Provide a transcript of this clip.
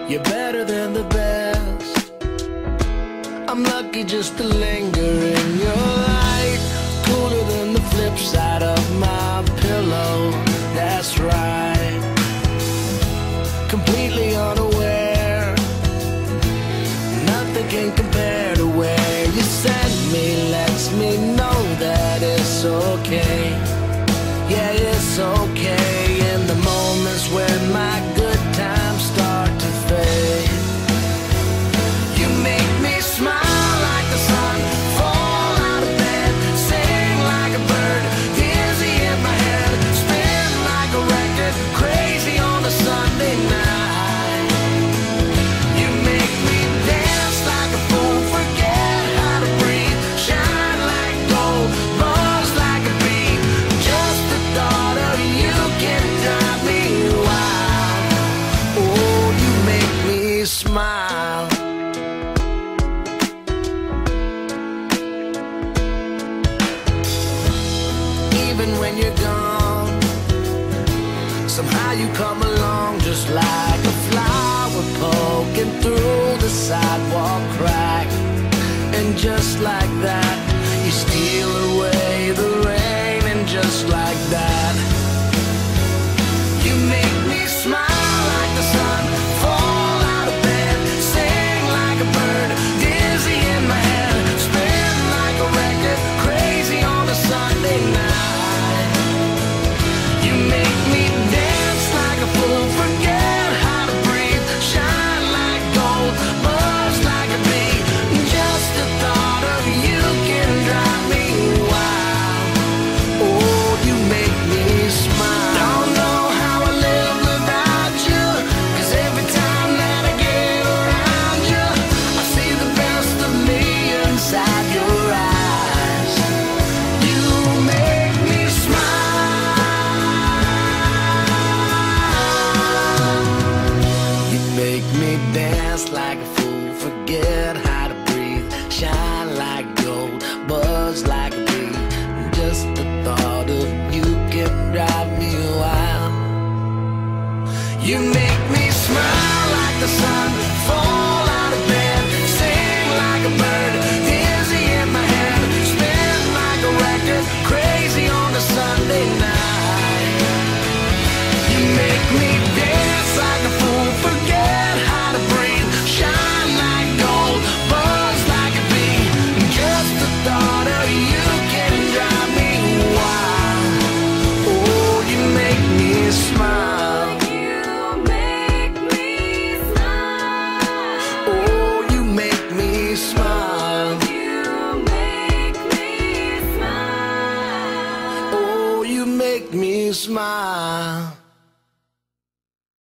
You're better than the best. I'm lucky just to linger in your light. Cooler than the flip side of my pillow. That's right. Completely unaware. Nothing can compare to where you send me. Lets me know that it's okay. Yeah, it's okay. In the moments when my good times start to fade, you make me smile like the sun, fall out of bed, sing like a bird, dizzy in my head, spin like a record, crazy on a Sunday night. You make me dance like a fool, forget how to breathe, shine like gold, buzz like a bee. Just the thought of you can drive me wild. Oh, you make me smile. Even when you're gone, somehow you come along just like a flower poking through the sidewalk crack. And just like that, you steal away the rain. And just like that, you make me smile like the sun, fall out of bed, sing like a bird, dizzy in my head, spin like a record, crazy on a Sunday night. You make me dance like a fool, forget how to breathe, shine like gold, buzz like a bee. Just the thought of you can drive me wild. Oh, you make me smile. Don't know how I live without you, 'cause every time that I get around you, I see the best of me inside your eyes. You make me smile. You make me dance like a fool, forget how to breathe, shine like gold, buzz like a bee. Just the thought of you can drive me wild. You make me smile like the sun, fall out of bed, sing like a bird, dizzy in my head, spin like a record, crazy on a Sunday night. You make me dance like a fool, forget how to breathe, shine like gold, buzz like a bee. Just the thought of you can drive me wild. Oh, you make me smile. You make me smile. Oh, you make me smile. You make me smile. Oh, you make me smile.